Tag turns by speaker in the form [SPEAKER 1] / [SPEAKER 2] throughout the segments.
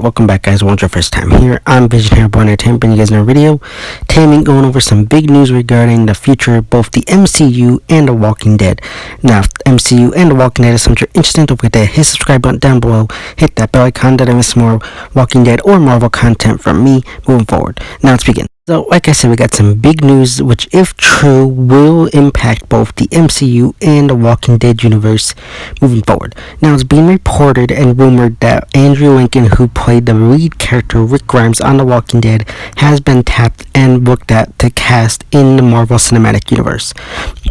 [SPEAKER 1] welcome back, guys. Once your first time here, I'm Visionary Born Entertainment, bringing you guys another video. Today I'm going over some big news regarding the future of both the MCU and The Walking Dead. Now, if the MCU and The Walking Dead is something you're interested in, don't forget to hit the subscribe button down below, hit that bell icon to miss more Walking Dead or Marvel content from me moving forward. Now, let's begin. So, like I said, we got some big news, which, if true, will impact both the MCU and the Walking Dead universe moving forward. Now, it's being reported and rumored that Andrew Lincoln, who played the lead character Rick Grimes on The Walking Dead, has been tapped and looked at to cast in the Marvel Cinematic Universe.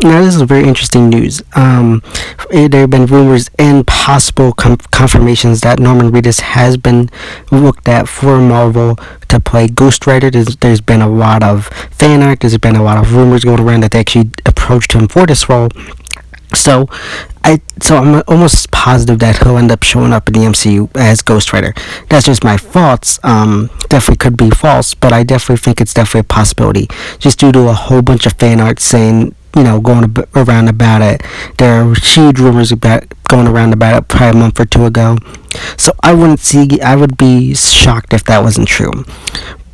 [SPEAKER 1] Now, this is very interesting news. There have been rumors and possible confirmations that Norman Reedus has been looked at for Marvel to play Ghost Rider. There's been a lot of fan art. There's been a lot of rumors going around that they actually approached him for this role. So I'm almost positive that he'll end up showing up in the MCU as Ghost Rider. That's just my thoughts. Definitely could be false, but I definitely think it's definitely a possibility. Just due to a whole bunch of fan art saying, going around about it. There are huge rumors going around about it probably a month or two ago. So I would be shocked if that wasn't true.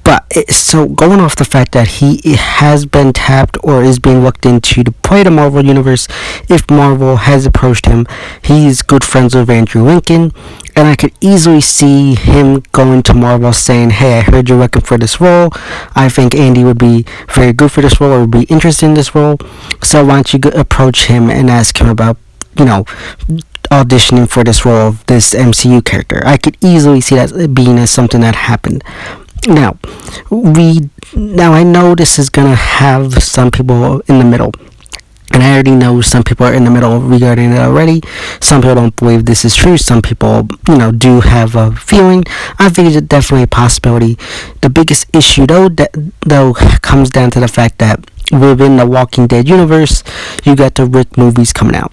[SPEAKER 1] But so going off the fact that he has been tapped or is being looked into to play the Marvel Universe, if Marvel has approached him, he's good friends with Andrew Lincoln, and I could easily see him going to Marvel saying, "Hey, I heard you're looking for this role. I think Andy would be very good for this role or would be interested in this role. So why don't you approach him and ask him about, auditioning for this role of this MCU character." I could easily see that being as something that happened. Now I know this is gonna have some people in the middle, and I already know some people are in the middle regarding it already. Some people don't believe this is true. Some people, do have a feeling. I think it's definitely a possibility. The biggest issue, though, comes down to the fact that within the Walking Dead universe, you got the Rick movies coming out.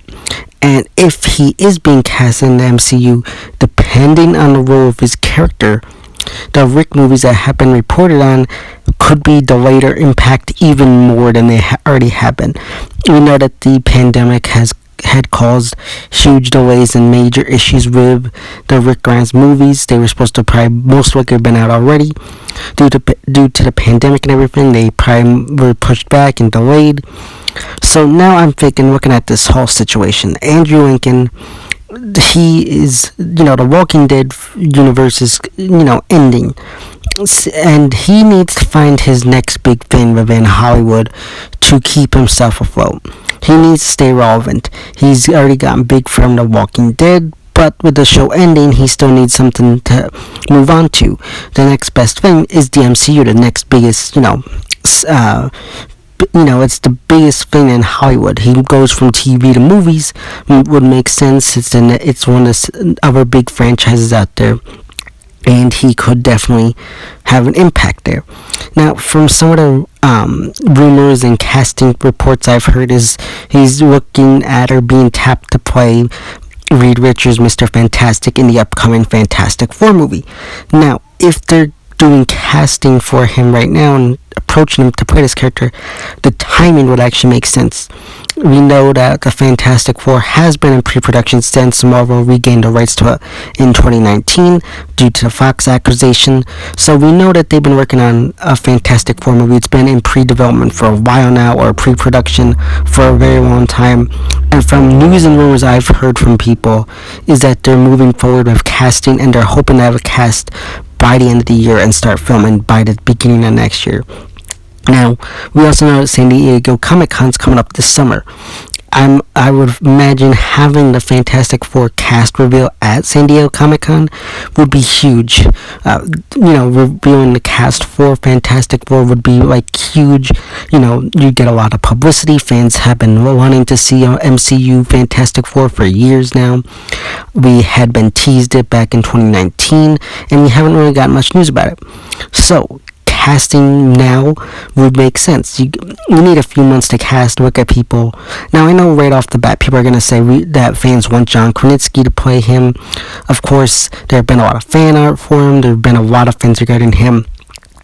[SPEAKER 1] And if he is being cast in the MCU, depending on the role of his character, the Rick movies that have been reported on could be delayed or impact even more than they already have been. We know that the pandemic had caused huge delays and major issues with the Rick Grimes movies. They were supposed to probably most likely have been out already. Due to the pandemic and everything, they probably were pushed back and delayed. So now I'm looking at this whole situation. Andrew Lincoln, he is, the Walking Dead universe is, ending. And he needs to find his next big thing within Hollywood to keep himself afloat. He needs to stay relevant. He's already gotten big from The Walking Dead, but with the show ending, he still needs something to move on to. The next best thing is the MCU, the next biggest, it's the biggest thing in Hollywood. He goes from TV to movies. Would make sense. It's one of the other big franchises out there, and he could definitely have an impact there. Now, from some of the rumors and casting reports I've heard, is he's looking at or being tapped to play Reed Richards, Mr. Fantastic, in the upcoming Fantastic Four movie. Now, if they're doing casting for him right now and approaching him to play this character, the timing would actually make sense. We know that the Fantastic Four has been in pre-production since Marvel regained the rights to it in 2019 due to the Fox acquisition. So we know that they've been working on a Fantastic Four movie. It's been in pre-development for a while now, or pre-production for a very long time. And from news and rumors I've heard from people is that they're moving forward with casting, and they're hoping to have a cast by the end of the year and start filming by the beginning of next year. Now, we also know that San Diego Comic-Con's coming up this summer. I would imagine having the Fantastic Four cast reveal at San Diego Comic-Con would be huge. Revealing the cast for Fantastic Four would be huge. You get a lot of publicity. Fans have been wanting to see a MCU Fantastic Four for years now. We had been teased it back in 2019, and we haven't really got much news about it. So casting now would make sense. You need a few months to cast, look at people. Now, I know right off the bat people are going to say that fans want John Krasinski to play him. Of course, there have been a lot of fan art for him. There have been a lot of fans regarding him.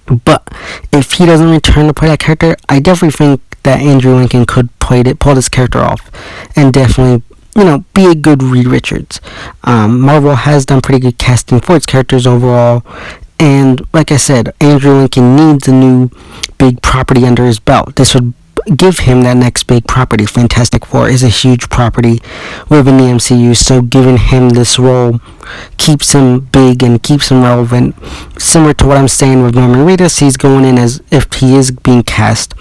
[SPEAKER 1] But if he doesn't return to play that character, I definitely think that Andrew Lincoln could pull this character off and definitely be a good Reed Richards. Marvel has done pretty good casting for its characters overall, and like I said, Andrew Lincoln needs a new big property under his belt. This would give him that next big property. Fantastic Four is a huge property within the MCU, so giving him this role keeps him big and keeps him relevant. Similar to what I'm saying with Norman Reedus, he's going in as, if he is being cast,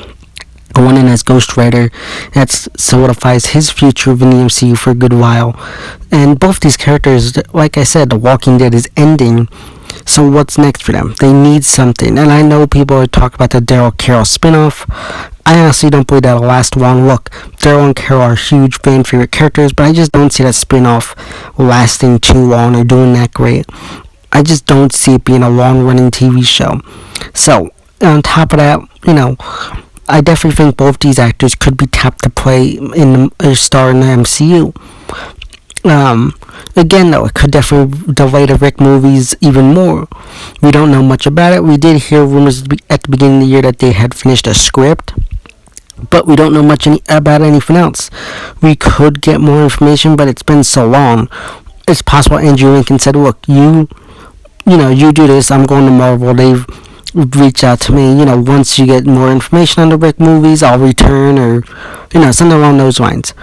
[SPEAKER 1] going in as Ghost Rider. That solidifies his future within the MCU for a good while. And both these characters, like I said, The Walking Dead is ending. So what's next for them? They need something. And I know people are talking about the Daryl Carroll spinoff. I honestly don't believe that'll last long. Look, Daryl and Carol are huge fan favorite characters, but I just don't see that spinoff lasting too long or doing that great. I just don't see it being a long running TV show. So, on top of that, I definitely think both these actors could be tapped to play in a star in the MCU. Again, though, it could definitely delay the Rick movies even more. We don't know much about it. We did hear rumors at the beginning of the year that they had finished a script, but we don't know much about anything else. We could get more information, but it's been so long. It's possible Andrew Lincoln said, look, you do this, I'm going to Marvel. They've reached out to me, once you get more information on the Rick movies, I'll return, or, something along those lines.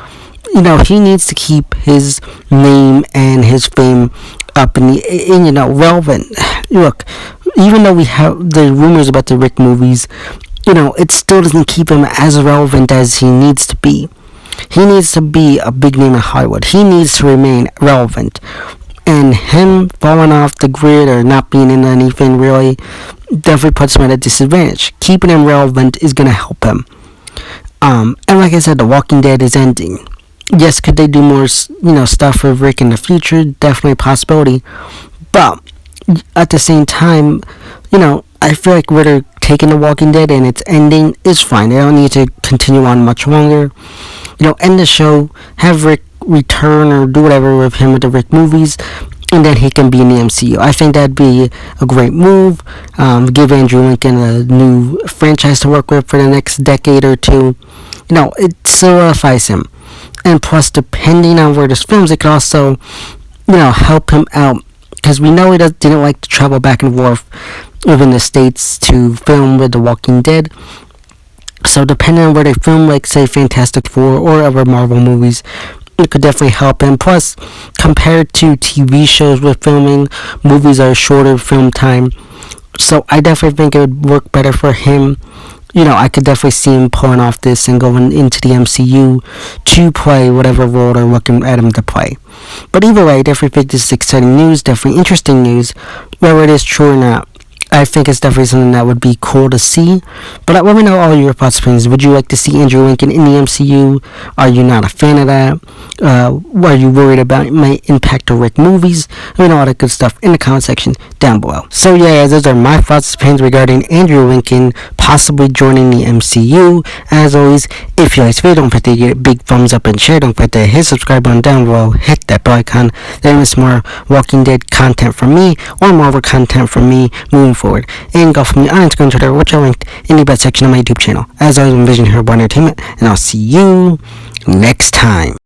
[SPEAKER 1] He needs to keep his name and his fame up in relevant. Look, even though we have the rumors about the Rick movies, it still doesn't keep him as relevant as he needs to be. He needs to be a big name in Hollywood. He needs to remain relevant. And him falling off the grid or not being in anything really definitely puts him at a disadvantage. Keeping him relevant is going to help him. And like I said, The Walking Dead is ending. Yes, could they do more, stuff with Rick in the future? Definitely a possibility. But at the same time, I feel like where they're taking The Walking Dead and its ending is fine. They don't need to continue on much longer. End the show, have Rick return or do whatever with him with the Rick movies, and then he can be in the MCU. I think that'd be a great move. Give Andrew Lincoln a new franchise to work with for the next decade or two. It solidifies him. And plus, depending on where this films, it could also, help him out. Because we know he didn't like to travel back and forth within the States to film with The Walking Dead. So depending on where they film, like, say, Fantastic Four or other Marvel movies, it could definitely help him. Plus, compared to TV shows with filming, movies are shorter film time. So I definitely think it would work better for him. I could definitely see him pulling off this and going into the MCU to play whatever role they're looking at him to play. But either way, I definitely think this is exciting news, definitely interesting news, whether it is true or not. I think it's definitely something that would be cool to see. But let me know all your thoughts, opinions. Would you like to see Andrew Lincoln in the MCU? Are you not a fan of that? Are you worried about it might impact the Rick movies? Let me know all that good stuff in the comment section down below. So yeah, those are my thoughts and opinions regarding Andrew Lincoln possibly joining the MCU. As always, if you like this video, don't forget to give it a big thumbs up and share. Don't forget to hit subscribe button down below. Hit that bell icon. There is more Walking Dead content from me or Marvel content from me moving forward. And go for me on Instagram, Twitter, which are linked in the best section of my YouTube channel. As always, I'm Vision Hero Entertainment, and I'll see you next time.